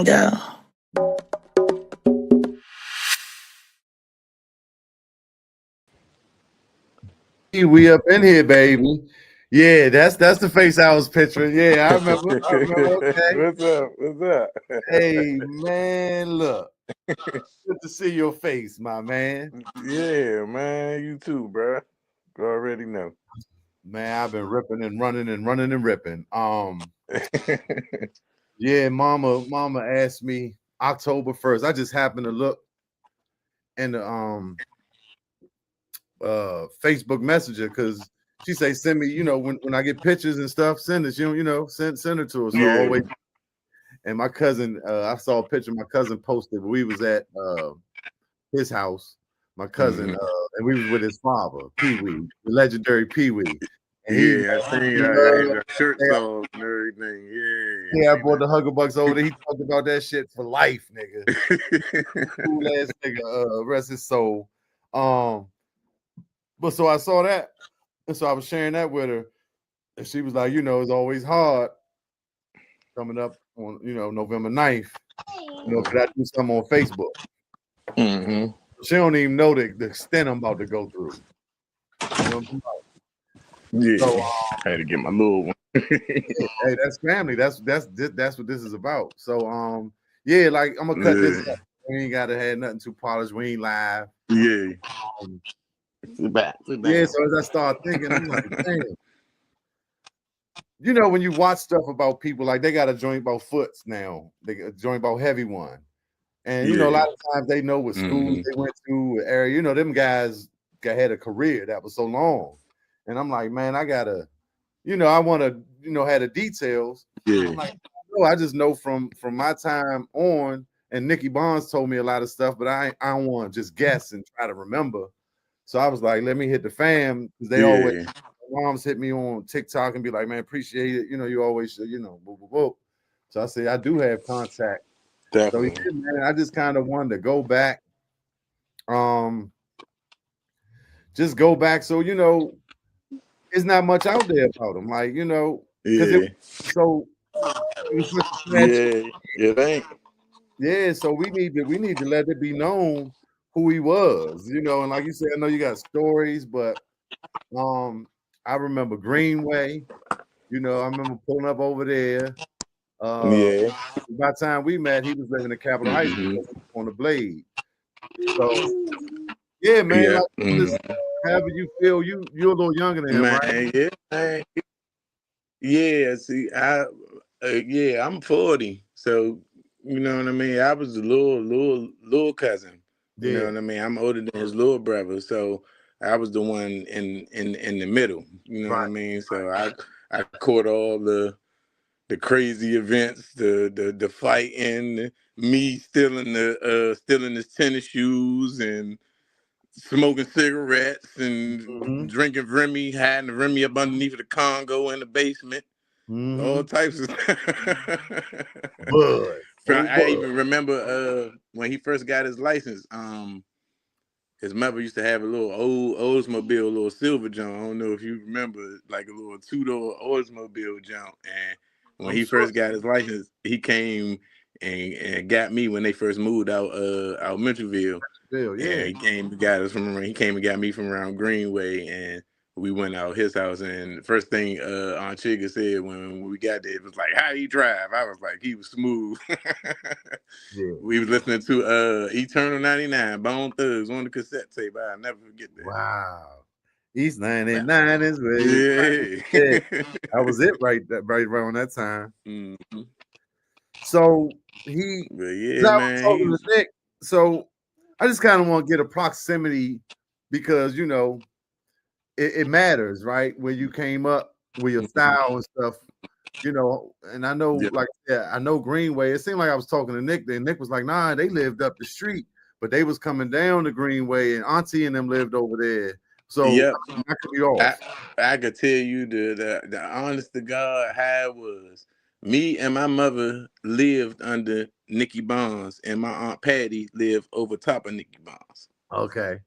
go. We up in here, baby. Yeah, that's the face I was picturing. Yeah, I remember. I remember. Okay. What's up? What's up? Hey, man, look. Good to see your face, my man. Yeah, man. You too, bro. You already know. Man, I've been ripping and running and running and ripping. Yeah, mama asked me October 1st. I just happened to look in the Facebook Messenger because she say send me, when I get pictures and stuff, send it. Send it to her. So I always. And my cousin, I saw a picture my cousin posted. We was at his house, my cousin, and we was with his father, Pee Wee, the legendary Pee Wee. And I seen your shirts off and everything. Yeah, I brought the Hugger Bucks over there. He talked about that shit for life, nigga. Cool ass nigga, rest his soul. But so I saw that, and so I was sharing that with her, and she was like, it's always hard coming up on, November 9th. Could I do something on Facebook? She don't even know the extent I'm about to go through. So, I had to get my little one. Hey, that's family. That's what this is about. So yeah, like I'm gonna cut this up. We ain't gotta have nothing too polished. We ain't live. Yeah. Yeah, so as I start thinking, I'm like, damn. When you watch stuff about people, like they got a joint about Foots now, they got a joint about Heavy One. And a lot of times they know what schools they went to, what area, them guys had a career that was so long. And I'm like, man, I gotta, I want to, have the details. I'm like, I just know from my time on, and Nikki Bonds told me a lot of stuff, but I don't want to just guess and try to remember. So I was like, let me hit the fam, because they always, moms hit me on TikTok and be like, man, appreciate it. You always, boo, boo, boo. So I say, I do have contact. Definitely. So yeah, man, I just kind of wanted to go back. Just go back. So, it's not much out there about him. Like, because so yeah, so we need to let it be known who he was, and like you said, I know you got stories, but I remember Greenway, I remember pulling up over there. By the time we met, he was living in Capitol Heights on the Blade. So yeah, man, like just however you feel, you're a little younger than him, right? Yeah, see, I'm 40, so you know what I mean. I was a little cousin. You know what I mean. I'm older than his little brother, so I was the one in the middle. You know what I mean. So I caught all the crazy events, the fighting, me stealing his tennis shoes and smoking cigarettes and drinking Remy, hiding the Remy up underneath the Congo in the basement. All types of I even remember when he first got his license, his mother used to have a little old Oldsmobile, a little silver junk. I don't know if you remember, like a little two-door Oldsmobile junk. And when he first got his license, he came and got me when they first moved out Mitchellville. Yeah. He came and got me from around Greenway, and we went out his house. And the first thing Aunt Chiga said when we got there was like, "How he drive?" I was like, "He was smooth." We was listening to Eternal 99, Bone Thugs on the cassette tape. I'll never forget that. Wow. East 99 is where yeah. That was it right around that time. So talking to Nick. So I just kind of want to get a proximity because it matters, right? Where you came up with your style and stuff, and I know I know Greenway. It seemed like I was talking to Nick, and Nick was like, nah, they lived up the street, but they was coming down the Greenway, and Auntie and them lived over there. So I could be off. I could tell you the honest to God how it was. Me and my mother lived under Nikki Bonds, and my Aunt Patty lived over top of Nikki Bonds. Okay.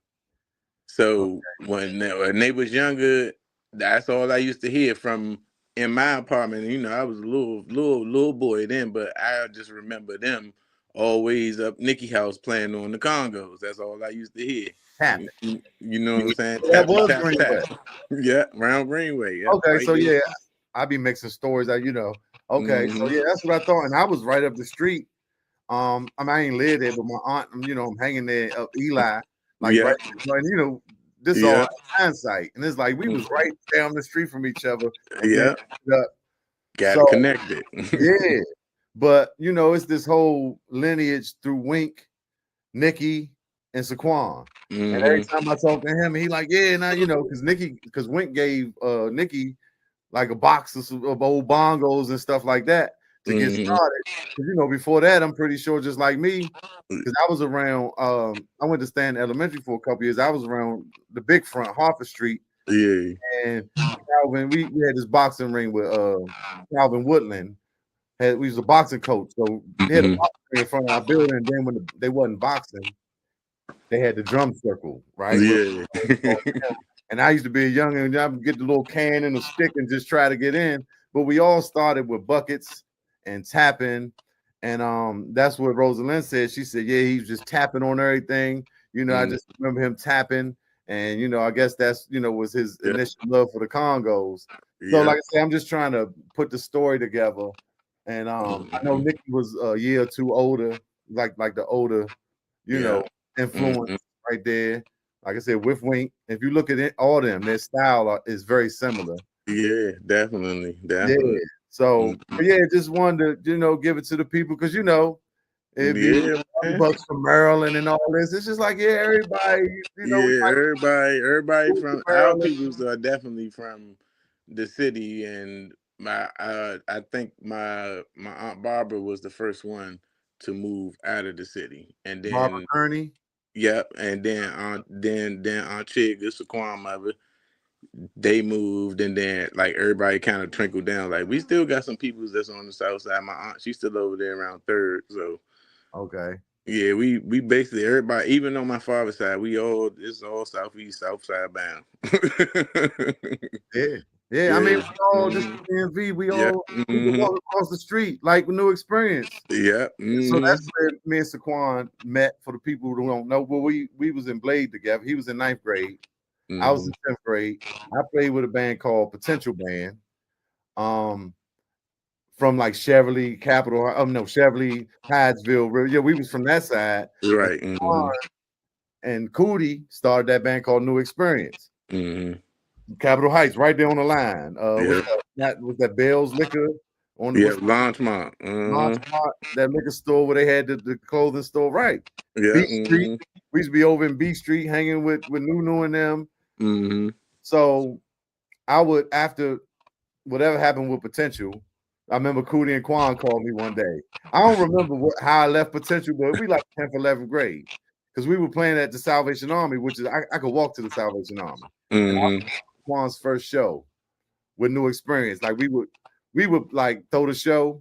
So when they was younger, that's all I used to hear from in my apartment, I was a little boy then, but I just remember them always up Nikki house playing on the congos. That's all I used to hear. Tapping. You know what I'm saying? That Tap, was tap, Greenway. tap. Yeah, round Greenway. Yeah, Okay, right so there. yeah, I be mixing stories. Okay, so Mm-hmm. yeah, that's what I thought, and I was right up the street. I mean, I ain't live there, but my aunt, I'm hanging there up Eli, like right, Yeah, and this all yeah, hindsight, and it's like we was right down the street from each other, and then yeah. Got so it connected. yeah, but it's this whole lineage through Wink, Nikki, and Sequan. And every Mm-hmm. time I talk to him, he like, yeah, now because Wink gave Nikki like a box of old bongos and stuff like that to get Mm-hmm. started. Before that, I'm pretty sure just like me, because I was around. I went to Stanton Elementary for a couple years. I was around the big front, Harford Street, Yeah. and Calvin. We had this boxing ring with Calvin Woodland. We was a boxing coach, so they had a Mm-hmm. boxing ring in front of our building. And then when they wasn't boxing, they had the drum circle, right? Yeah. And I used to be a young and I would get the little can and a stick and just try to get in. But we all started with buckets and tapping. And that's what Rosalind said. She said, yeah, he was just tapping on everything. I just remember him tapping. And I guess that's was his initial love for the Congos. So like I said, I'm just trying to put the story together. And I know Nikki was a year or two older, like the older, influence right there. Like I said, with Wink, if you look at it, all of them, their style is very similar. Yeah, definitely. Yeah. So, but yeah, just wanted to, give it to the people because it'd be Yeah, man. Bucks from Maryland and all this. It's just like, yeah, everybody, we Yeah, might everybody move to from our Maryland. peoples are definitely from the city, and I think my aunt Barbara was the first one to move out of the city, and Barbara then Kearney. yep, and then Aunt Chig, the Sequan mother, they moved, and then like everybody kind of trickled down. Like we still got some people that's on the south side. My aunt, she's still over there around Third, so. Okay. Yeah, we basically everybody, even on my father's side, it's all southeast, south side bound. Yeah. Yeah. I mean, Yeah. we all just DMV, we Yeah. all we could walk across the street like new experience. Yeah. So that's where me and Sequan met. For the people who don't know, well, we was in Blade together. He was in 9th grade. I was in 10th grade. I played with a band called Potential Band. From like Cheverly, Capital. No, Cheverly, Hyattsville. Yeah, we was from that side. Right. And Cootie started that band called New Experience. Capitol Heights, right there on the line. Was that Bell's Liquor on the Launchmont. that liquor store where they had the clothing store, right? Yeah. B Street. We used to be over in B Street hanging with Nunu and them. So I would, after whatever happened with Potential, I remember Cootie and Quan called me one day. I don't remember how I left Potential, but we like 10th, 11th grade. Because we were playing at the Salvation Army, which is I could walk to the Salvation Army. And I was Quan's first show with New Experience. Like we would like throw the show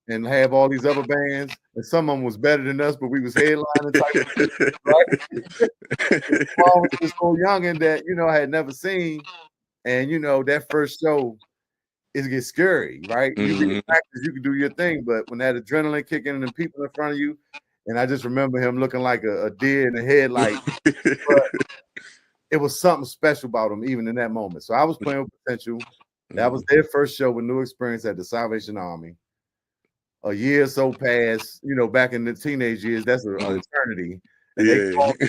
and have all these other bands, and some of them was better than us, but we was headlining type of, right? Quan was this little youngin that I had never seen, and that first show it gets scary, right? You be in practice, you can do your thing, but when that adrenaline kicking and the people in front of you, and I just remember him looking like a deer in the headlight. But it was something special about him, even in that moment. So I was playing with Potential. That was their first show with New Experience at the Salvation Army. A year or so passed, back in the teenage years, that's an eternity. And they called me,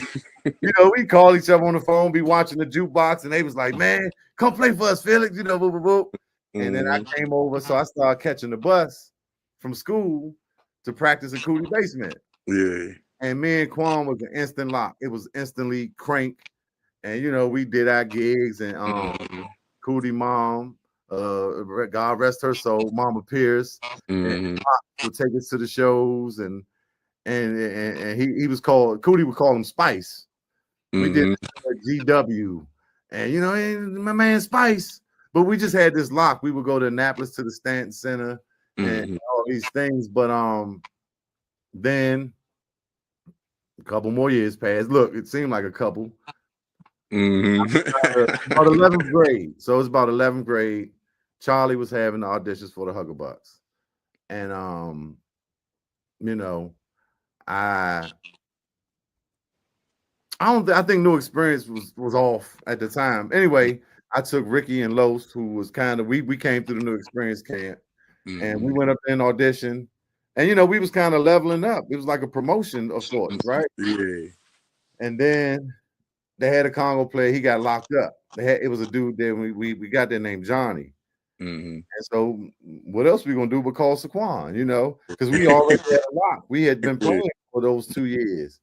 we call each other on the phone, be watching the jukebox, and they was like, man, come play for us, Felix, boop, boop, boop. And then I came over, so I started catching the bus from school to practice in Cootie basement. Yeah. And me and Quan was an instant lock. It was instantly crank. And we did our gigs and Cootie mom, God rest her soul, Mama Pierce, and would take us to the shows and he was called Cootie would call him Spice. We did GW and my man Spice. But we just had this lock. We would go to Annapolis to the Stanton Center and all these things. But then a couple more years passed. Look, it seemed like a couple. About 11th grade. So it's about 11th grade. Charlie was having the auditions for the Huggabucks, and you know, I I think New Experience was off at the time. Anyway, I took Ricky and Los, who was kind of we came through the New Experience camp, and we went up there and auditioned, and we was kind of leveling up. It was like a promotion of sorts, right? Yeah. And then they had a Congo player. He got locked up. It was a dude there. We got there named Johnny. And so what else we gonna do but call Sequan? Because we already had a lock. We had been playing for those 2 years.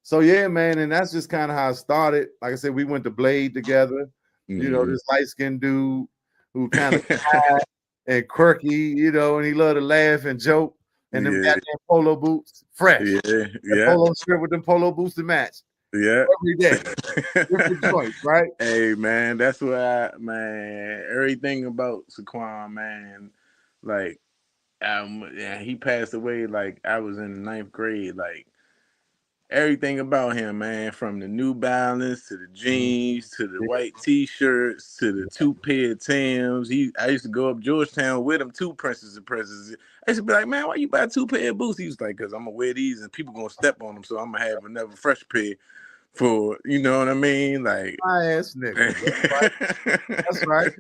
So yeah, man, and that's just kind of how it started. Like I said, we went to Blade together. This light-skinned dude who kind of quiet and quirky, and he loved to laugh and joke. And them goddamn polo boots, fresh. Yeah. Polo shirt with them polo boots to match. Yeah. Every day. Different joints, right? Hey man, that's what man, everything about Sequan, man, like yeah, he passed away like I was in the ninth grade. Like everything about him, man, from the New Balance to the jeans to the white T-shirts to the 2 pair of Timbs. I used to go up Georgetown with him, 2 Princes and Princesses. I used to be like, man, why you buy 2 pair of boots? He was like, because I'm gonna wear these and people gonna step on them, so I'm gonna have another fresh pair for, you know what I mean? Like my ass nigga. That's right.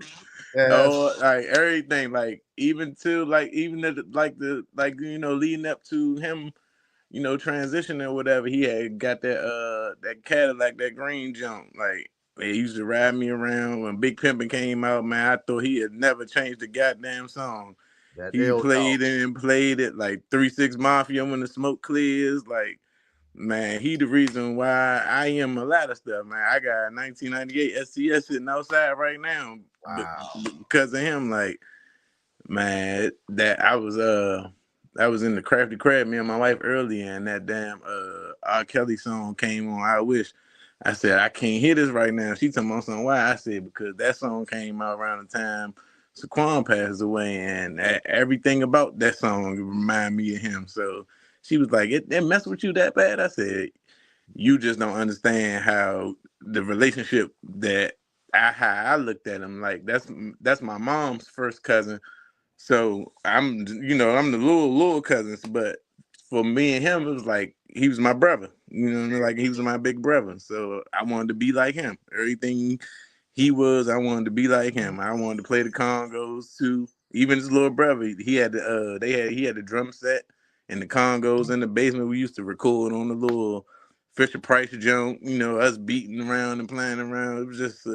Yeah, oh, like everything, like even to like leading up to him, transitioning or whatever, he had got that Cadillac, that green junk. Like he used to ride me around when Big Pimpin' came out, man. I thought he had never changed the goddamn song. that He L played it and played it like 3-6 Mafia when the smoke clears. Like, man, he the reason why I am a lot of stuff, man. I got a 1998 SCS sitting outside right now, Wow. because of him. Like, man, I was in the Crafty Crab, me and my wife earlier, and that damn R. Kelly song came on. I wish. I said I can't hear this right now. She told me something. Why? I said because that song came out around the time Sequan passed away, and everything about that song remind me of him. So she was like, "It messed with you that bad?" I said, "You just don't understand how the relationship that how I looked at him. Like that's my mom's first cousin, so I'm the little cousins, but for me and him, it was like he was my brother. You know what I mean? Like he was my big brother. So I wanted to be like him. Everything he was, I wanted to be like him. I wanted to play the congos too. Even his little brother, he had the he had the drum set and the congos in the basement. We used to record on the little Fisher Price junk, us beating around and playing around. It was just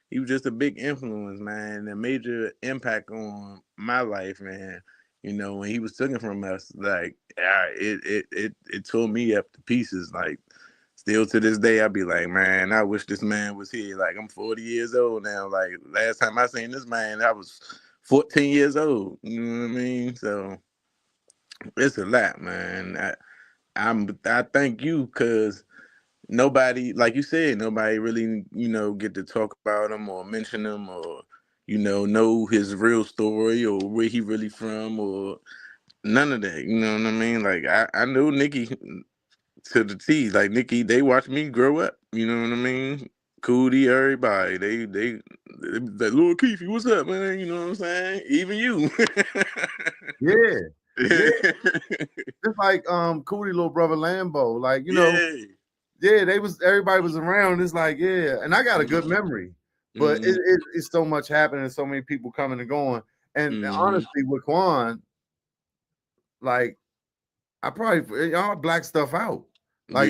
he was just a big influence, man, a major impact on my life, man. When he was taken from us, like it tore me up to pieces. Like still to this day, I'd be like, man, I wish this man was here. Like I'm 40 years old now. Like last time I seen this man, I was 14 years old. You know what I mean? So it's a lot, man. I thank you because nobody, like you said, nobody really, get to talk about him or mention him or, know his real story or where he really from or none of that. You know what I mean? Like I knew Nikki to the T. Like Nikki, they watched me grow up. You know what I mean? Cootie, everybody. They like little Keith, what's up, man? You know what I'm saying? Even you. Yeah. Yeah. Just like Cootie little brother Lambo. Like, yeah, everybody was around. It's like, yeah. And I got a good memory. But it's so much happening, so many people coming and going. And honestly, with Quan, like I probably y'all black stuff out. Like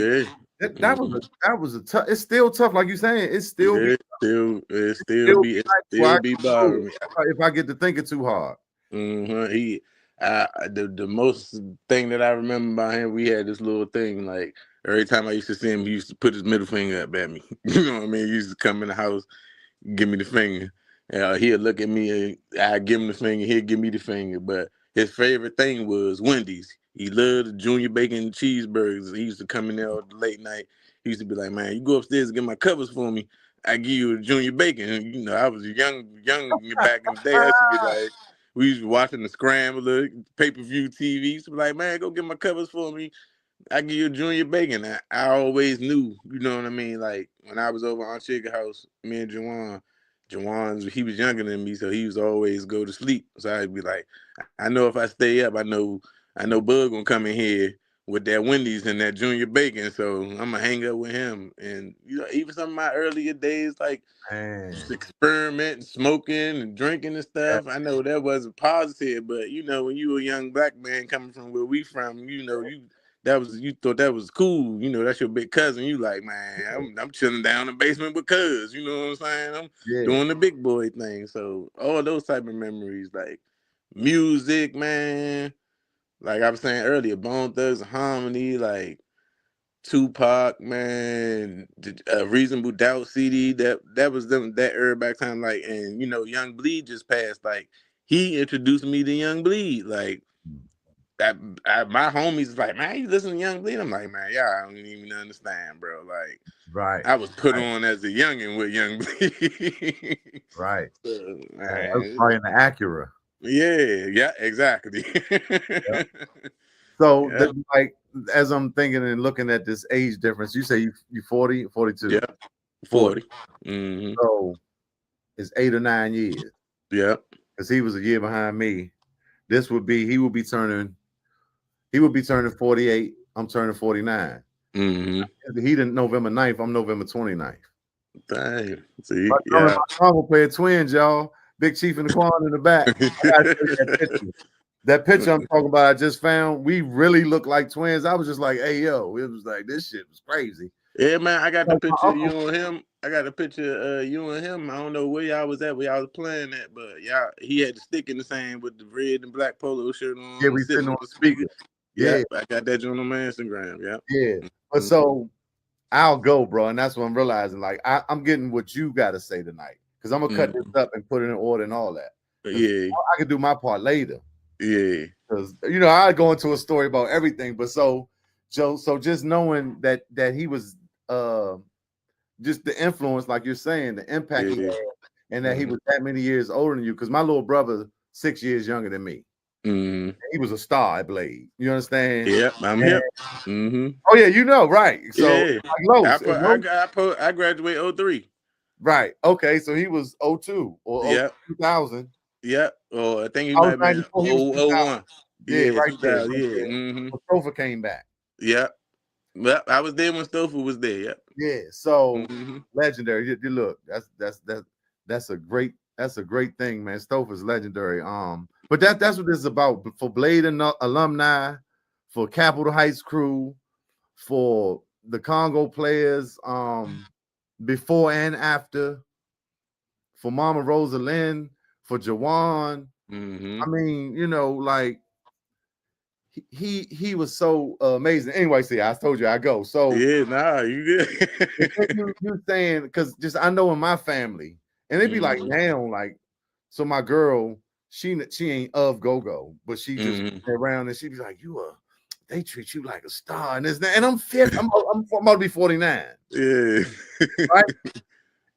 that was a tough. It's still tough, like you saying. It's still be it still be bothering me. If I get to thinking too hard. He, the most thing that I remember about him, we had this little thing. Like every time I used to see him, he used to put his middle finger up at me. You know what I mean? He used to come in the house, give me the finger. He'd look at me, and I'd give him the finger. He'd give me the finger. But his favorite thing was Wendy's. He loved the junior bacon cheeseburgers. He used to come in there late night. He used to be like, "Man, you go upstairs and get my covers for me. I give you a junior bacon." And, I was young back in the day. I used to be like, we used to be watching the Scrambler, pay-per-view TV. He used to be like, "Man, go get my covers for me. I give you a junior bacon." I always knew, you know what I mean? Like when I was over Aunt Chica house, me and Juwan, Jawan's, he was younger than me, so he was always go to sleep. So I'd be like, I know if I stay up, I know Bug gonna come in here with that Wendy's and that Junior Bacon, so I'm gonna hang up with him. And even some of my earlier days, like just Man. experimenting, smoking and drinking and Yeah. stuff. I know that wasn't positive, but when you a young black man coming from where we from, you thought that was cool. That's your big cousin. You like, man, I'm chilling down in the basement with cuz. You know what I'm saying? I'm Yeah. doing the big boy thing. So all those type of memories, like music, man. Like I was saying earlier, Bone Thugs and Harmony, like Tupac, man, Reasonable Doubt CD. That was them that era back time. Like, and Young Bleed just passed. Like, he introduced me to Young Bleed. Like, my homies like, man, you listen to Young Bleed? I'm like, man, y'all don't even understand, bro. Like, Right. I was put Right. on as a youngin' with Young Bleed. Right. So, That was man, probably in the Acura. yeah, exactly. Yeah. So, Yeah, like, as I'm thinking and looking at this age difference, you say you 40, 42. yeah, 40. Mm-hmm. So it's 8 or 9 years. Yeah. Because he was a year behind me. He would be turning 48. I'm turning 49. Mm-hmm. He didn't November 9th. I'm November 29th. Dang. See, My yeah. son will play twins, y'all. Big Chief and the Quan in the back. I gotta show you that picture. That picture I'm talking about, I just found. We really look like twins. I was just like, hey, yo, it was like, this shit was crazy. Yeah, man, I got the Like my picture of uncle, you and him. I got a picture of you and him. I don't know where y'all was at, where y'all was playing at, but he had the stick in the same with the red and black polo shirt yeah, on, we sitting sitting on on the the speaker. speaker. Yeah, Yep, I got that on my Instagram. Yep. yeah. But so I'll go, bro. And that's what I'm realizing. Like, I'm getting what you got to say tonight. Because I'm going to cut this up and put it in order and all that. Yeah, I can do my part later. yeah, Because I go into a story about everything, but so just knowing that he was just the influence, like you're saying, the impact he yeah. had, and that he was that many years older than you. Because my little brother 6 years younger than me. Mm-hmm. He was a star at Blade. You understand? Yep, I'm And, hip. Mm-hmm. oh yeah, right. So Yeah, like Los, I graduated 03. right. Okay, so he was 02 or Yep, 2000. yep. Or I think he I might was have been 94. He was 01. 2000. Yeah, Yeah, right there. 2000. Right Yeah. there. Mm-hmm. Sofa came back. Yep. Well, I was there when Stouffer was there. Yep. Yeah, so Mm-hmm. legendary. You look, that's a great thing, man. Stouffer's legendary. But that's what this is about for Blade alumni, for Capitol Heights crew, for the Congo players, before and after, for Mama Rosalind, for Jawan. Mm-hmm. I mean, like he was so amazing. Anyway, see, I told you I go. So Yeah, nah, you the thing good. you saying, because just I know in my family, and it'd be like, Mm-hmm. damn, like, so my girl, she ain't of go-go, but she just Mm-hmm. around and she'd be like, they treat you like a star, and this and I'm 50, I'm about to be 49, Yeah. right?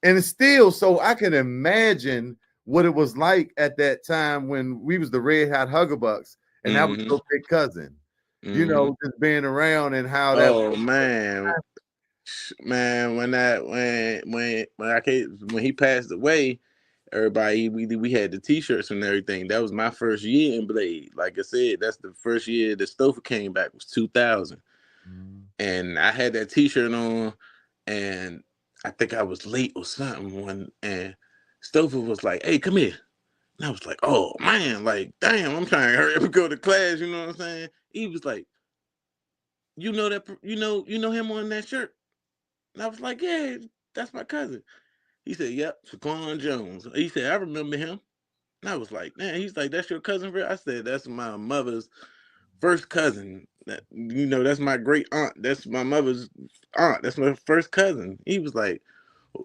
And it's still, so I can imagine what it was like at that time when we was the Red Hot Huggabucks, and that was Mm-hmm. your big cousin, Mm-hmm. just being around and how that. Oh man, when he passed away, everybody we had the t-shirts and everything. That was my first year in Blade. Like I said, that's the first year that Stouffer came back was 2000, and I had that t-shirt on, and I think I was late or something when and Stouffer was like, "Hey, come here." And I was like, "Oh man, like damn, I'm trying to hurry up and go to class." You know what I'm saying? He was like, "You know that you know him on that shirt?" And I was like, "Yeah, that's my cousin." He said, "Yep, Sequan Jones." He said, "I remember him." And I was like, "Man," he's like, "That's your cousin, bro?" I said, "That's my mother's first cousin. That's my great aunt. That's my mother's aunt. That's my first cousin." He was like,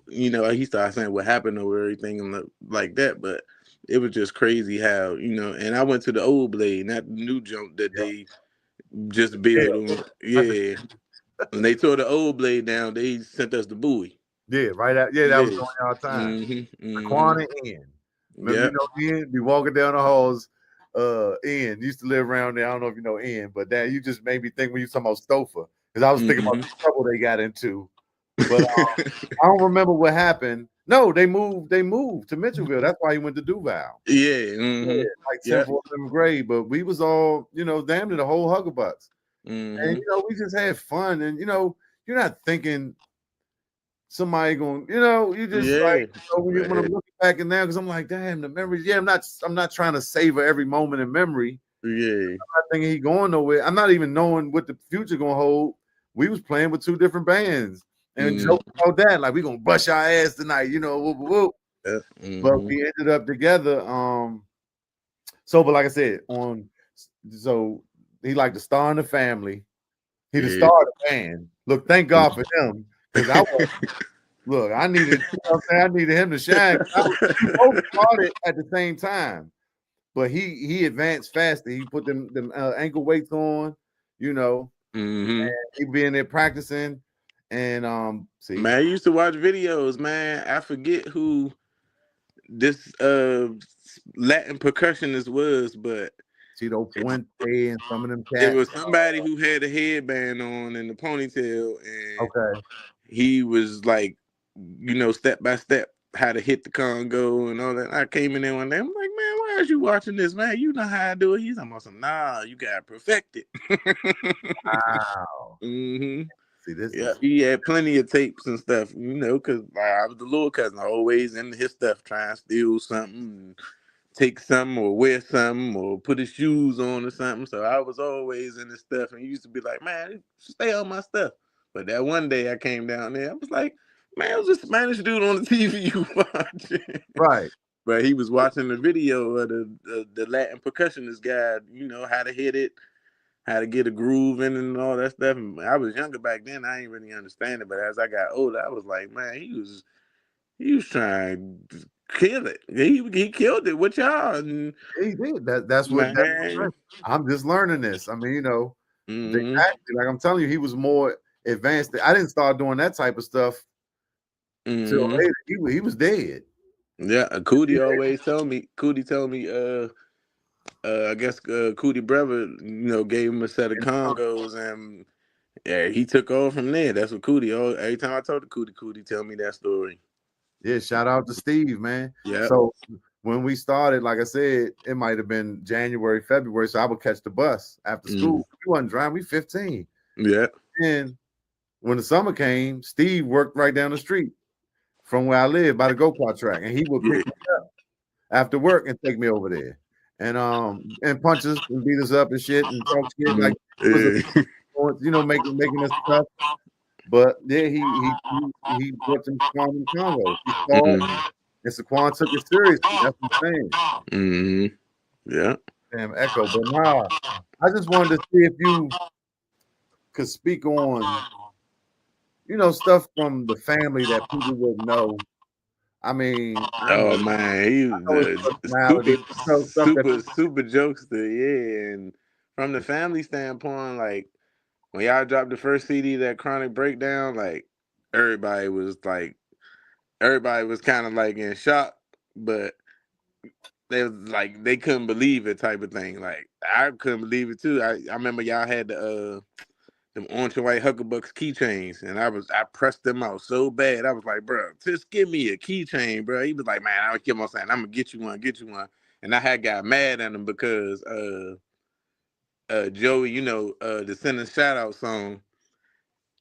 he started saying what happened or everything and like that, but it was just crazy how, and I went to the old Blade, not the new jump that Yeah, they just built on. Yeah. When they tore the old Blade down, they sent us the buoy. yeah, right out. Yeah, that was Yeah. on y'all time. Mm-hmm. Mm-hmm. Raquan and Ian. Remember, Yep. Ian? Be walking down the halls. Ian used to live around there. I don't know if you know Ian, but that you just made me think when you talking about Stouffer, because I was thinking about Mm-hmm. the trouble they got into. But I don't remember what happened. No, they moved to Mitchellville. That's why he went to Duval. Yeah, Yeah, like 10th or 11th grade. But we was all, damn near the whole Huggabucks. And we just had fun. And you're not thinking somebody going, you just like when I'm looking back and now, because I'm like, damn, the memories. Yeah, I'm not trying to savor every moment in memory. Yeah. I'm not thinking he going nowhere. I'm not even knowing what the future gonna hold. We was playing with 2 different bands and joking about that, like we gonna bust our ass tonight, whoop, whoop, whoop. But we ended up together. But like I said, so he like the star in the family. He the star of the band. Look, thank God for him, because I needed, I needed him to shine. We both started at the same time, but he advanced faster. He put them ankle weights on, and he being there practicing. And see, man, I used to watch videos, man. I forget who this Latin percussionist was, but Tito Puente and some of them cats. It was somebody who had a headband on and the ponytail, and Okay, he was like, step by step how to hit the congo and all that. I came in there one day. I'm like, man, why are you watching this, man? You know how I do it. He's almost like, nah, you gotta perfect it. Wow. See, this yeah, he had plenty of tapes and stuff, because I was the little cousin, always into his stuff, trying to steal something, take something or wear something or put his shoes on or something. So I was always in his stuff, and he used to be like, man, stay on my stuff. But that one day I came down there, I was like, man, it was a Spanish dude on the TV you watching. Right. But he was watching the video of the Latin percussionist guy, how to hit it, how to get a groove in and all that stuff. And I was younger back then, I didn't really understand it. But as I got older, I was like, man, he was trying to kill it. He killed it with y'all. And he did. That's what I'm just learning this. I mean, exactly, like I'm telling you, he was more advanced. I didn't start doing that type of stuff till later. He was dead. Yeah, Cootie always told me. Cootie told me. I guess Cootie brother, gave him a set of congos, and he took off from there. That's what Cootie. Every time I told the Cootie tell me that story. Yeah, shout out to Steve, man. Yeah. So when we started, like I said, it might have been January, February. So I would catch the bus after school. We wasn't driving. We 15. Yeah. And when the summer came, Steve worked right down the street from where I live by the go-kart track, and he would pick me up after work and take me over there, and punch us and beat us up and shit and talk shit like it was making us tough. But yeah, he brought some Sequan convo. He saw it, and Sequan took it seriously. That's what I'm saying. Yeah. Damn echo, but nah, I just wanted to see if you could speak on, stuff from the family that people would know. I mean, I know. Oh man, he was super jokester, yeah. And from the family standpoint, like when y'all dropped the first CD, that Chronic Breakdown, like everybody was kind of like in shock, but they couldn't believe it, type of thing. Like I couldn't believe it too. I remember y'all had the them orange and white Huckabucks keychains, and I pressed them out so bad. I was like, bro, just give me a keychain, bro. He was like, man, I keep on saying, I'm gonna get you one. And I had got mad at him because Joey, the Send a Shout Out song,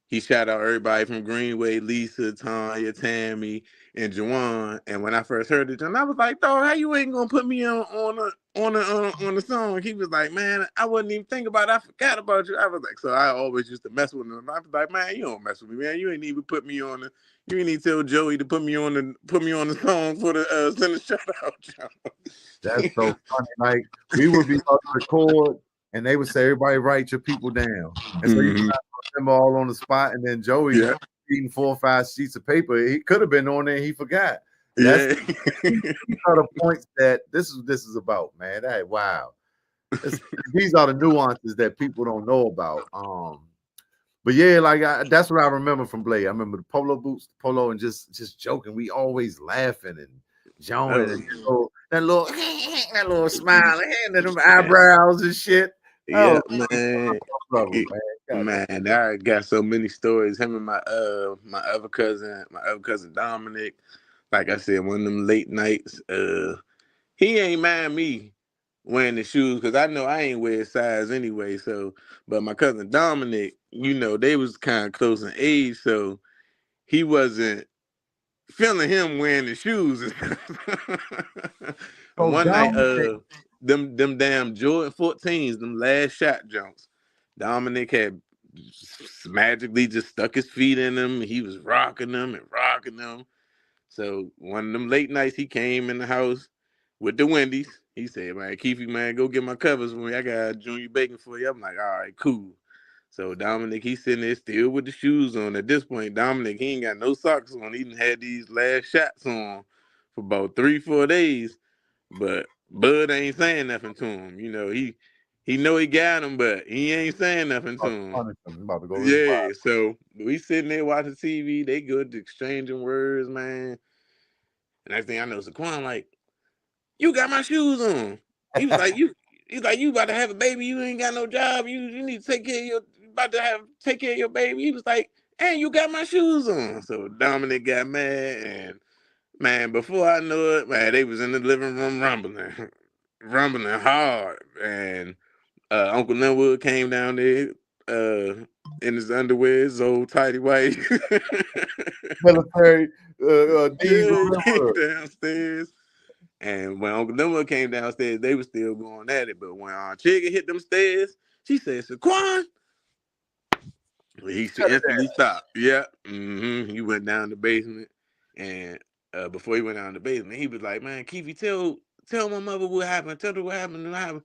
he shout out everybody from Greenway, Lisa, Tanya, Tammy, and Juwan. And when I first heard it, and I was like, dog, how you ain't gonna put me on the song? He was like, man, I wasn't even thinking about it. I forgot about you. I was like, so I always used to mess with him. I was like, man, you don't mess with me, man. You ain't even put me on the. You ain't even tell Joey to put me on the song for the Send a Shout Out. That's so funny. Like we would be about to record, and they would say, "Everybody write your people down." And so you put them all on the spot, and then Joey reading 4 or 5 sheets of paper. He could have been on there, and he forgot. That's these are the points that this is about, man. Wow. These are the nuances that people don't know about. But yeah, like that's what I remember from Blade. I remember the polo boots, and just joking. We always laughing and joning, and that little smile and them eyebrows and shit. Yeah, man, I got so many stories. Him and my other cousin Dominic. like I said, one of them late nights. He ain't mind me wearing the shoes because I know I ain't wear size anyway. So, but my cousin Dominic, they was kind of close in age, so he wasn't feeling him wearing the shoes. And So one night, Dominic, them damn Jordan 14s, them last shot jumps, Dominic had magically just stuck his feet in them. He was rocking them and rocking them. So one of them late nights, he came in the house with the Wendy's. He said, "Man, Keefy, man, go get my covers for me. I got junior bacon for you." I'm like, "All right, cool." So Dominic, he's sitting there still with the shoes on. At this point, Dominic, he ain't got no socks on. He done had these last shots on for about 3-4 days. But Bud ain't saying nothing to him. He know he got him, but he ain't saying nothing to him. about to go to his Yeah, so we sitting there watching TV. They good to exchanging words, man. And next thing I know, Sequan like, "You got my shoes on." He was like, "You about to have a baby. You ain't got no job. You need to take care of take care of your baby." He was like, "And you got my shoes on." So Dominic got mad, and man, before I know it, man, they was in the living room rumbling, rumbling hard. And Uncle Linwood came down there in his underwear, his old tighty white. military needs. Yeah, he came downstairs. And when Uncle Linwood came downstairs, they were still going at it. But when Aunt Chigga hit them stairs, she said, "Sequan." He instantly stopped. Yeah. He went down the basement. And before he went down the basement, he was like, "Man, Keefy, tell my mother what happened. Tell her what happened. What happened."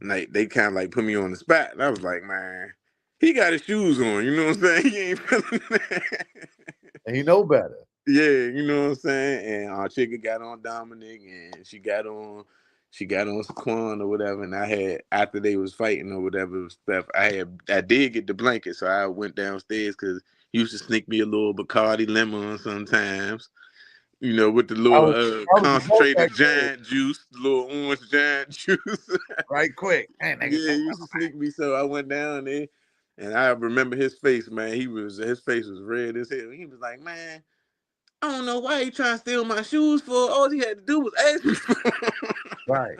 And like they kind of like put me on the spot. And I was like, "Man, he got his shoes on. You know what I'm saying? He ain't feeling that." And he know better. Yeah, you know what I'm saying? And our Chigga got on Dominic, and she got on Saquon or whatever. And I had, after they was fighting or whatever stuff, I did get the blanket, so I went downstairs because he used to sneak me a little Bacardi lemon sometimes, with the I was, little I was concentrated giant juice, the little orange giant juice. right quick. Hey, Yeah, he used to sneak me, so I went down there, and I remember his face, man. His face was red as hell. He was like, "Man, I don't know why he trying to steal my shoes for. All he had to do was ask me for." Right.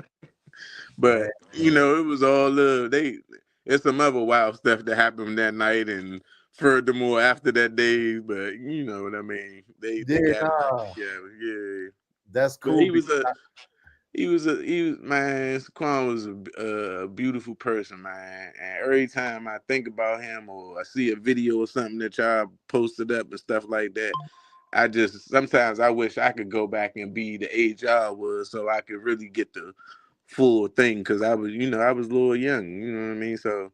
But it was all love. It's some other wild stuff that happened that night, and furthermore after that day. But you know what I mean. They got it back together. Yeah. That's But cool. he was man. Saquon was a beautiful person, man. And every time I think about him or I see a video or something that y'all posted up and stuff like that, sometimes I wish I could go back and be the age I was so I could really get the full thing because I was a little young, you know what I mean? So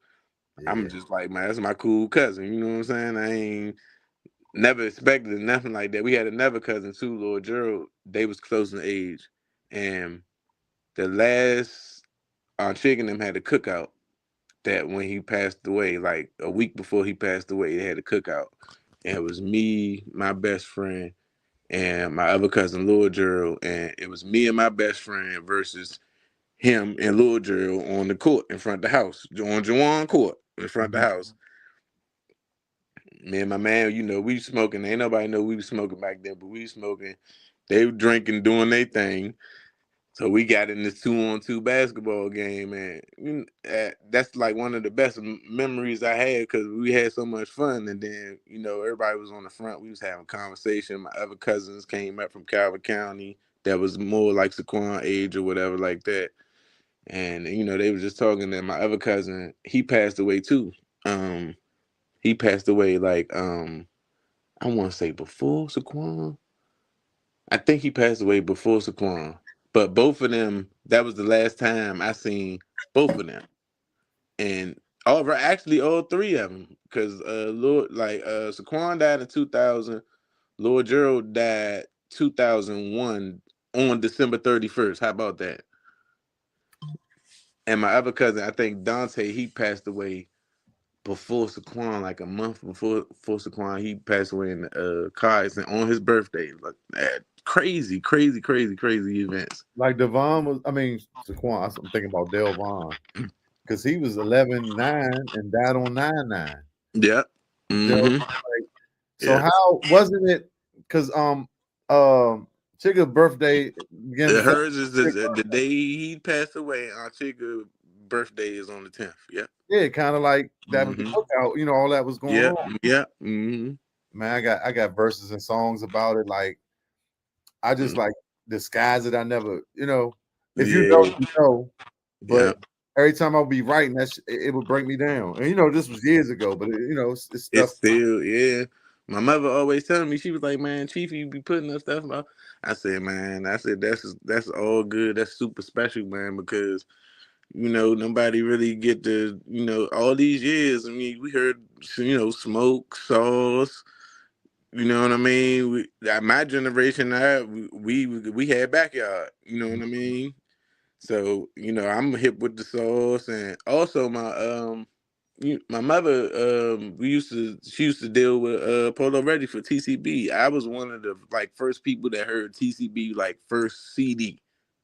I'm just like, man, that's my cool cousin, you know what I'm saying? I ain't never expected nothing like that. We had another cousin too, Lord Gerald. They was close in age. And the last Chick and them had a cookout that when he passed away, like a week before he passed away, they had a cookout. And it was me, my best friend, and my other cousin Lil Gerald, and it was me and my best friend versus him and Lil Gerald on the court in front of the house, on Jawan Court in front of the house. Me and my man, we smoking. Ain't nobody know we was smoking back then, but we was smoking. They were drinking, doing their thing. So we got in this 2-on-2 basketball game, and that's like one of the best memories I had because we had so much fun. And then, everybody was on the front. We was having conversation. My other cousins came up from Calvert County that was more like Sequan age or whatever like that. And, they was just talking that my other cousin, he passed away too. He passed away like, I want to say before Sequan. I think he passed away before Saquon, but both of them, that was the last time I seen both of them. And actually all three of them, because Saquon died in 2000, Lord Gerald died 2001 on December 31st. How about that? And my other cousin, I think Dante, he passed away before Saquon, like a month before Saquon, he passed away in a car accident on his birthday. Like crazy, crazy, crazy, crazy events. Like Saquon, I'm thinking about Delvon because he was 11-9 and died on 9-9. Yeah. Mm-hmm. So how wasn't it? Because Chica's birthday begins the same. Hers is the day he passed away. Aunt Chica birthday is on the 10th. Yep. Yeah, kind of like that was the Mm-hmm. cookout. All that was going Yep. on. Yep. Mm-hmm. Man, I got verses and songs about it. Like I just like disguise it. I never, if you know, Yeah. you know. Yeah. But every time I would be writing, it would break me down. And this was years ago, but it's It's stuff. still, yeah. My mother always telling me, she was like, "Man, Chief, you be putting up stuff about." I said, "Man, that's all good. That's super special, man, because nobody really get to, all these years. I mean, we heard, smoke, sauce. You know what I mean? My generation, we had backyard. You know what I mean? So I'm hip with the sauce, and also my mother, she used to deal with Polo Ready for TCB. I was one of the like first people that heard TCB like first CD.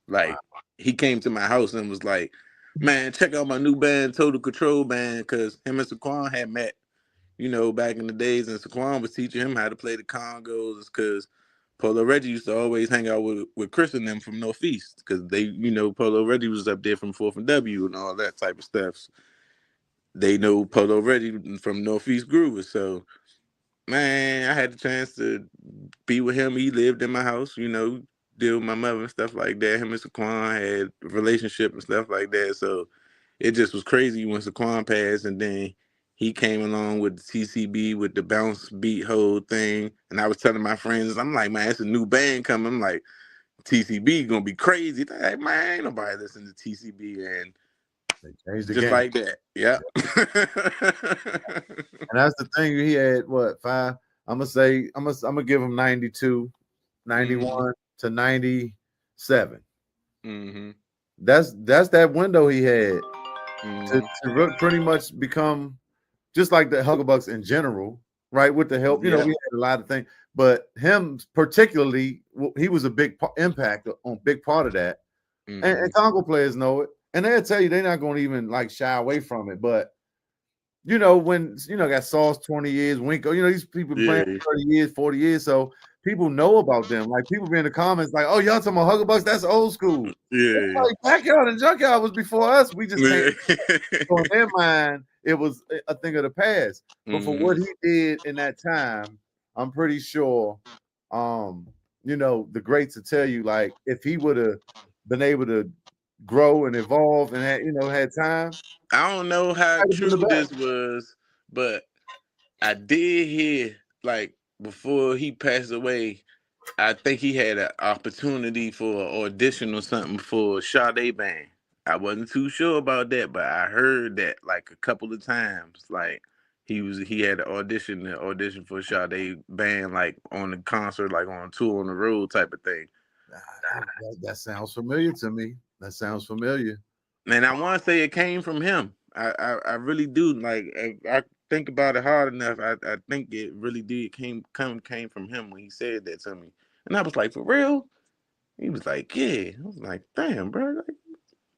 Wow. Like he came to my house and was like, "Man, check out my new band, Total Control Band," because him and Sequan had met, back in the days, and Sequan was teaching him how to play the congos because Polo Reggie used to always hang out with Chris and them from Northeast because they, Polo Reggie was up there from 4th and W and all that type of stuff. They know Polo Reggie from Northeast Groovers. So, man, I had the chance to be with him. He lived in my house, deal with my mother and stuff like that. Him and Saquon had a relationship and stuff like that. So it just was crazy when Saquon passed, and then he came along with the TCB with the bounce beat whole thing. And I was telling my friends, I'm like, man, it's a new band coming. I'm like, TCB gonna be crazy. They're like, man, ain't nobody listen to TCB, and They changed the just game. like that. Yeah. And that's the thing. He had what, 5? I'm gonna give him 92, Mm-hmm. 91 to 97. Mm-hmm. That's that window he had to, Mm-hmm. pretty much become just like the Hucklebucks in general, right? With the help, Yeah. we had a lot of things, but him particularly, he was a big impact on big part of that. Mm-hmm. And Congo players know it, and they'll tell you they're not going to even like shy away from it. But when got Sauce 20 years, Winko, these people been playing Yeah. 30 years, 40 years, so people know about them. Like people be in the comments like, "Oh, y'all talking about Hucklebucks? That's old school." It's Yeah. like Backyard and Junkyard was before us. We just came. Yeah. So in their mind, it was a thing of the past. But for what Mm-hmm. he did in that time, I'm pretty sure, the greats will tell you, like, if he would have been able to grow and evolve and had time, I don't know how might have been true the best. this was, but I did hear like before he passed away, I think he had an opportunity for an audition or something for Sade Band. I wasn't too sure about that, but I heard that like a couple of times. Like he had an audition for Sade Band, like on the concert, like on tour on the road type of thing. That sounds familiar to me. That sounds familiar. And I want to say it came from him. I really do. Like if I think about it hard enough, I think it really did came from him when he said that to me. And I was like, for real? He was like, yeah. I was like, damn, bro, like,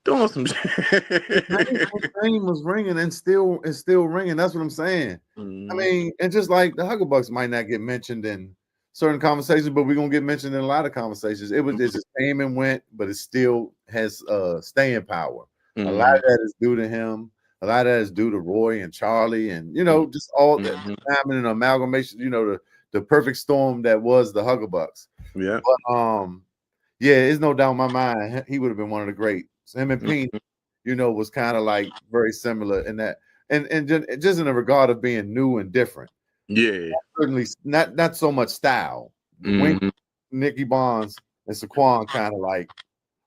doing some His shit. name was ringing and still ringing. That's what I'm saying. I Mm-hmm. mean, and just like the Hucklebucks might not get mentioned in certain conversations, but we're gonna get mentioned in a lot of conversations. It just came and went, but it still has staying power. A lot Mm-hmm. of that is due to him. A lot of that is due to Roy and Charlie, and just all the Mm-hmm. timing and amalgamation. The perfect storm that was the Hucklebucks. Yeah. But yeah, it's no doubt in my mind he would have been one of the greats. Him and Pink, was kind of like very similar in that, and just in the regard of being new and different. Yeah. Certainly not so much style. Wink, Mm-hmm. Nicky Bonds, and Saquon kind of like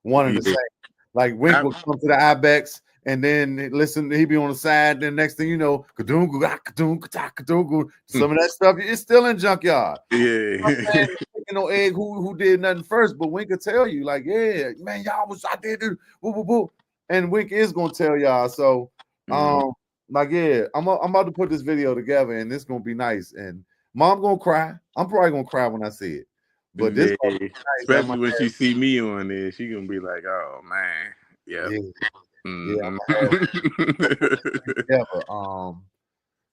one and the Yeah. same. Like Wink I, would come to the Ibex, and then listen, he'd be on the side. Then next thing you know, kadungu, kadungu, kadungu, some of that stuff is still in Junkyard. I'm yeah. saying, egg who did nothing first, but Wink could tell you, like, yeah, man, I did it, woo, woo, woo. And Wink is gonna tell y'all. So, Mm-hmm. like, yeah, I'm about to put this video together, and it's gonna be nice. And Mom gonna cry. I'm probably gonna cry when I see it, but this Yeah. gonna be nice. Especially when she see me on there, she gonna be like, "Oh man, yep." Yeah, yeah, I'm Mm-hmm. gonna put this thing together.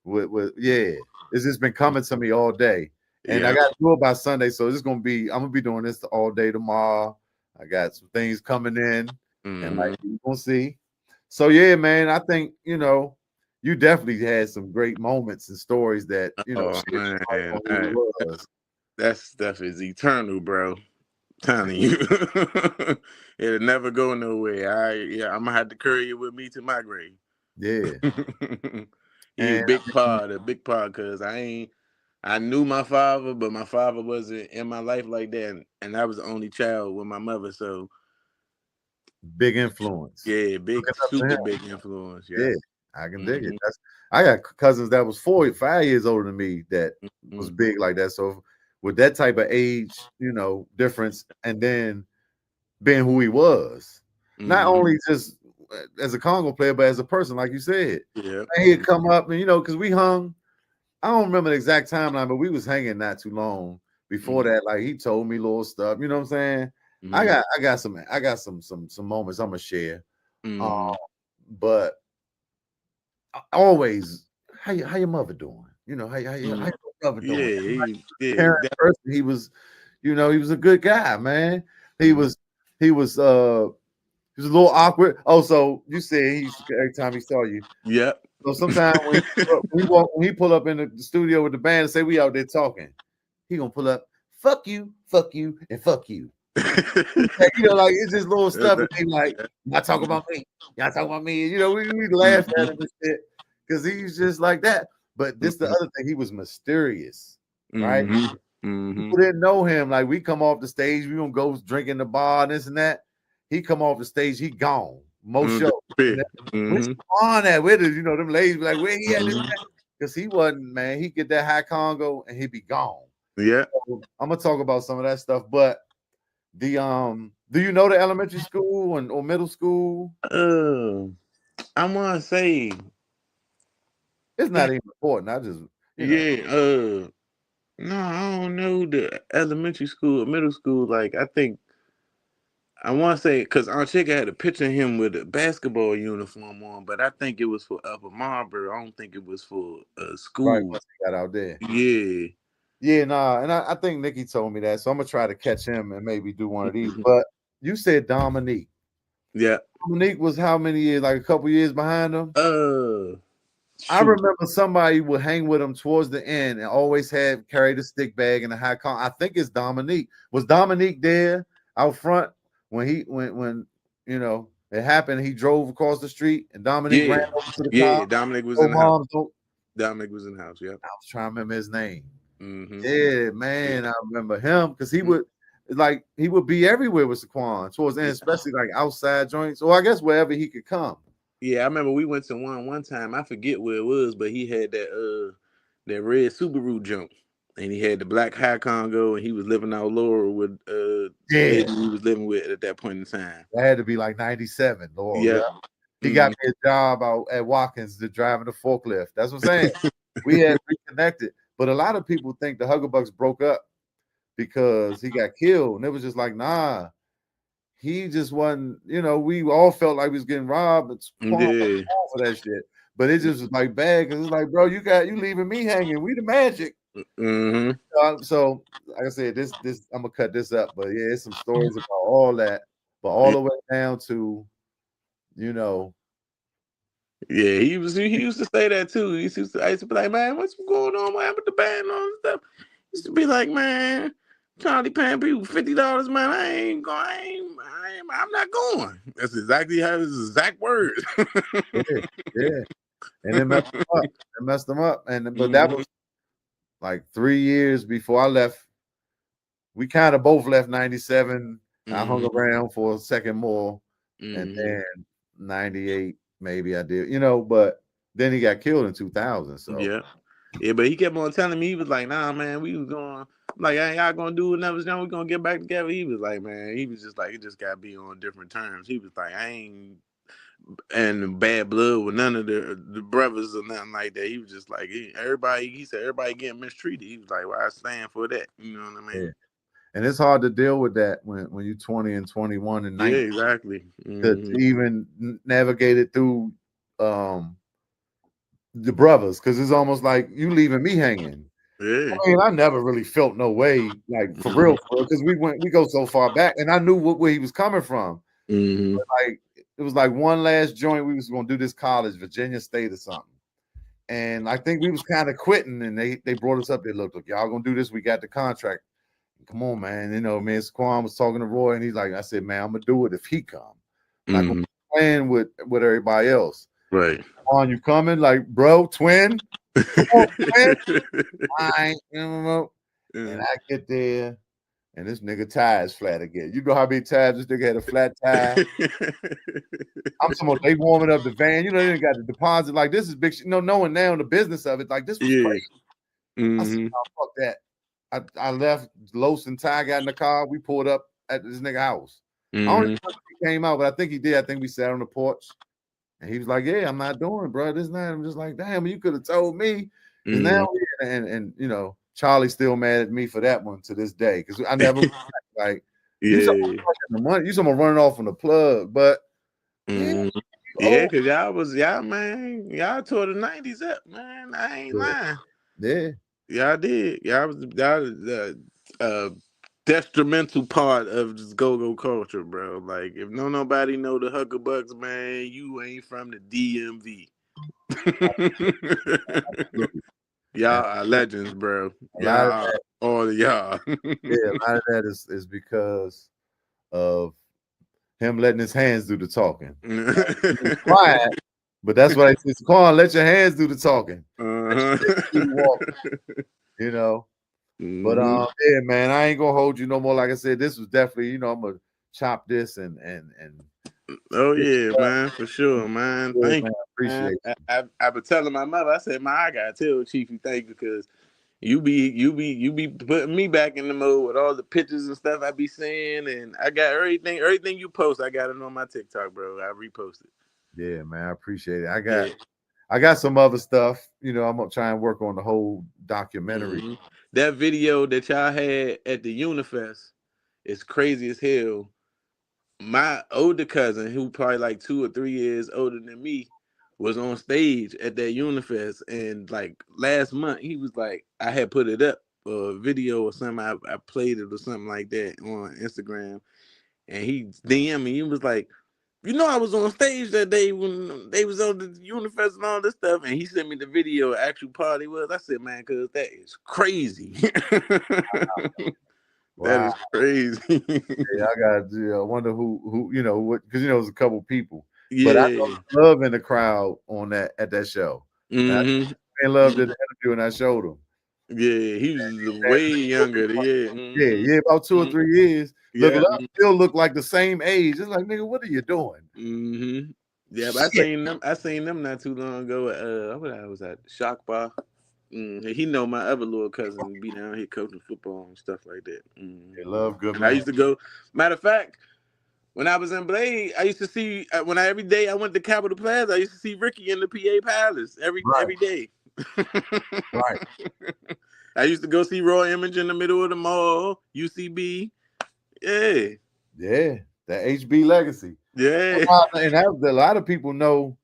With yeah, it's just been coming to me all day. and I Yeah. got to do it by Sunday. So it's gonna be. I'm gonna be doing this all day tomorrow. I got some things coming in, and like you gonna see. So yeah, man, I think you definitely had some great moments and stories that Oh shaped your life man, on who you was. that stuff is eternal, bro. Telling you, it'll never go nowhere. I'm gonna have to carry it with me to my grave. Yeah, He a and big part, cause I knew my father, but my father wasn't in my life like that, and I was the only child with my mother. So big influence. yeah, Looking up to super him. big influence. Yeah. Yeah, I can dig it. I got cousins that was 5 years older than me that was big like that. So with that type of age, difference, and then being who he was, not only just as a Congo player, but as a person, like you said, Yeah. and he'd come up and because we hung. I don't remember the exact timeline, but we was hanging not too long before that. Like he told me little stuff. You know what I'm saying? I got some moments I'm gonna share. Um, but always, how your mother doing? How your brother doing? Parent person, he was, he was a good guy, man. He was he was uh he was a little awkward. Oh, so you said every time he saw you. Yep. So sometimes when he pull up in the studio with the band and say we out there talking, he gonna pull up, fuck you, and fuck you. Like it's just little stuff. And they like, y'all talk about me. Y'all talk about me. We laugh at him and shit because he's just like that. But this the other thing, he was mysterious, right? People didn't know him. Like we come off the stage, we gonna go drink in the bar, this and that. He come off the stage, he gone. Most shows. Where's on at? Where did them ladies be like, where he at? Because he wasn't, man. He get that high Congo and he be gone. Yeah. So I'm gonna talk about some of that stuff, but do you know the elementary school or middle school? I want to say It's not even important. I just yeah. No, I don't know the elementary school or middle school. Like I think I want to say because Aunt Chica had a picture of him with a basketball uniform on, but I think it was for Upper Marlboro. I don't think it was for right school. once he got out there. Yeah. Yeah, nah, and I think Nikki told me that, so I'm gonna try to catch him and maybe do one of these. But you said Dominique. Yeah. Dominique was how many years? Like a couple years behind him. I Shoot. remember somebody would hang with him towards the end and always carry the stick bag and the high con. I think it's Dominique. Was Dominique there out front when it happened? He drove across the street and Dominique ran Yeah. over to the car. Yeah. Dominic was Oh, in the house. mom, don't. Dominic was in the house. Yep. I was trying to remember his name. Mm-hmm. Yeah, man, I remember him because he would be everywhere with Sequan towards the end, especially like outside joints. Or I guess wherever he could come. Yeah, I remember we went to one time. I forget where it was, but he had that red Subaru jump, and he had the black high Congo, and he was living out Laurel with lady he was living with at that point in time. That had to be like 97, Laurel. Yeah. Yeah. He got me a job out at Watkins to driving the forklift. That's what I'm saying. We had reconnected. But a lot of people think the Huggerbucks broke up because he got killed. And it was just like, nah, he just wasn't, we all felt like we was getting robbed, but for that shit. But it just was like bad because it's like, bro, you leaving me hanging. We the Magic. So like I said, this I'm gonna cut this up, but yeah, it's some stories about all that, but all the way down to, Yeah, he used to say that too. I used to be like, man, what's going on, man, with the band and all this stuff? He used to be like, man, Charlie paying people $50, man. I'm not going. That's exactly how his exact words. yeah. And it messed them up. But that was like 3 years before I left. We kind of both left 97. I hung around for a second more, and then 98, maybe I did, but then he got killed in 2000. So yeah, but he kept on telling me, he was like, nah, man, we was going, like, ain't y'all gonna do another show, we gonna get back together. He was like, man, he was just like, it just gotta be on different terms. He was like, I ain't and bad blood with none of the brothers or nothing like that. He was just like, he said everybody getting mistreated. He was like, well, I stand for that. You know what I mean? yeah. And it's hard to deal with that when you're 20 and 21 and 19. Yeah, exactly. To even navigate it through the brothers, because it's almost like you leaving me hanging. Yeah. I mean, I never really felt no way, like for real, because we go so far back, and I knew where he was coming from. Mm-hmm. Like it was like one last joint. We was gonna do this college, Virginia State or something. And I think we was kind of quitting, and they brought us up. They look, y'all gonna do this. We got the contract. Come on, man. You know, man, Sequan was talking to Roy, and he's like, I said, man, I'm gonna do it if he come. I'm not gonna be playing with everybody else. Right. On you coming, like, bro, twin. Come on, twin. I ain't, you know. And I get there, and this nigga tire is flat again. You know how many times this nigga had a flat tire? I'm talking about they warming up the van. You know, they got the deposit. Like, this is big shit. Knowing now the business of it, like, this was crazy. I said, oh, fuck that. I left Los and Ty got in the car. We pulled up at this nigga house. I don't know if he came out, but I think he did. I think we sat on the porch. And he was like, yeah, I'm not doing it, bro. This and that. I'm just like, damn, you could have told me. Because now, and you know, Charlie's still mad at me for that one to this day. Because I never like, you talking the money, you talking running off on the plug, but yeah, because y'all tore the 90s up, man. I ain't lying. Yeah. Y'all did. Y'all was the detrimental part of this go-go culture, bro. Like, if nobody know the Huckabucks, man, you ain't from the DMV. Y'all are legends, bro. Y'all, all of y'all. Yeah, a lot of that is because of him letting his hands do the talking. Quiet, but that's what I said. Quan, let your hands do the talking. You know. But yeah, man, I ain't gonna hold you no more. Like I said, this was definitely, you know, I'm gonna chop this and oh yeah, man, for sure, man. Thank you. Appreciate it. I been telling my mother, I said, man, I gotta tell Chief you thank you because you be putting me back in the mode with all the pictures and stuff I be seeing, and I got everything you post, I got it on my TikTok, bro. I reposted. Yeah, man, I appreciate it. I got some other stuff. You know, I'm gonna try and work on the whole documentary. That video that y'all had at the Unifest is crazy as hell. My older cousin, who probably like 2 or 3 years older than me, was on stage at that Unifest, and like last month he was like, I had put it up a video or something, I played it or something like that on Instagram, and he DM'd me. He was like, you know, I was on stage that day when they was on the Unifest and all this stuff, and he sent me the video. Actual party was. I said, man, cause that is crazy. That is crazy. Yeah, I got. I wonder who you know what, because you know it was a couple people. Yeah. But I love in the crowd on that at that show. I loved the interview, and I showed him. Yeah, he was way younger. Yeah, about 2 or 3 years. Look, still look like the same age. It's like, nigga, what are you doing? Yeah, but I seen them not too long ago. What I was at Shock Bar. He know my other little cousin be down here coaching football and stuff like that. They love good. I used to go. Matter of fact, when I was in Blade, I used to see every day I went to Capitol Plaza. I used to see Ricky in the PA Palace every day. Right. I used to go see Roy Image in the middle of the mall, UCB. Yeah. Yeah, that HB legacy. Yeah. And a lot of people know,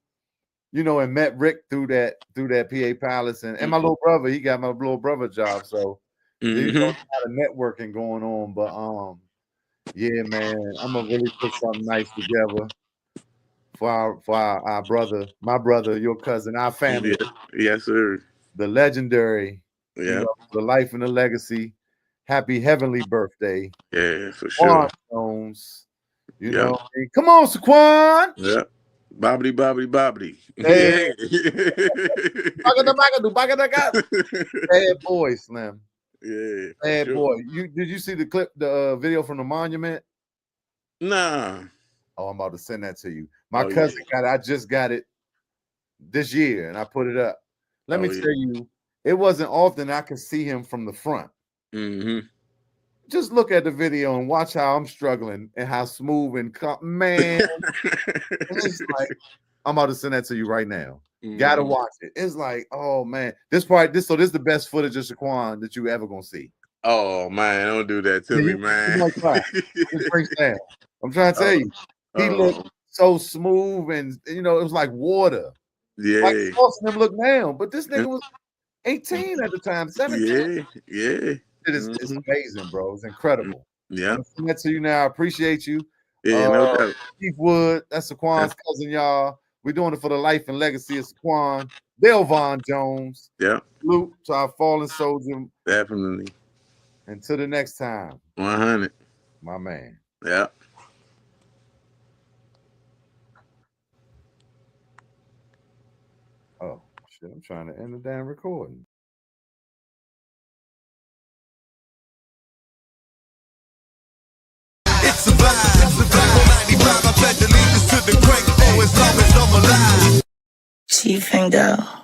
you know, and met Rick through that PA Palace, and my little brother, he got my little brother job, so there's a lot of networking going on. But yeah, man, I'm gonna really put something nice together for our brother, my brother, your cousin, our family. Yes, sir. The legendary, you know, the life and the legacy. Happy heavenly birthday. Yeah, for sure. Jones. You know, come on, Sequan. Yeah. Bobbity, bobbity, bobbity. Hey. Bad boy, Slim. Yeah. Bad boy. Did you see the video from the monument? Nah. Oh, I'm about to send that to you. My cousin got it. I just got it this year, and I put it up. Let me tell you, it wasn't often I could see him from the front. Just look at the video and watch how I'm struggling and how smooth and man. It's like, I'm about to send that to you right now. Gotta watch it. It's like, oh man, this is the best footage of Sequan that you ever gonna see. Oh man, don't do that to me, man. I'm trying to tell you, he looked so smooth, and you know, it was like water. Yeah, like watching him look now. But this nigga was 18 at the time, 17. Yeah. It's amazing, bro. It's incredible. Yeah. I'm sending that to you now. I appreciate you. Yeah, no doubt. Kieth Wood, that's Sequan's cousin, y'all. We're doing it for the life and legacy of Sequan. Sequan Jones. Yeah. Salute to our fallen soldier. Definitely. Until the next time. 100. My man. Yeah. Oh, shit. I'm trying to end the damn recording. It's a vibe. 95, I pledge allegiance to the great. Oh, as long as I'm alive. Cheef and go.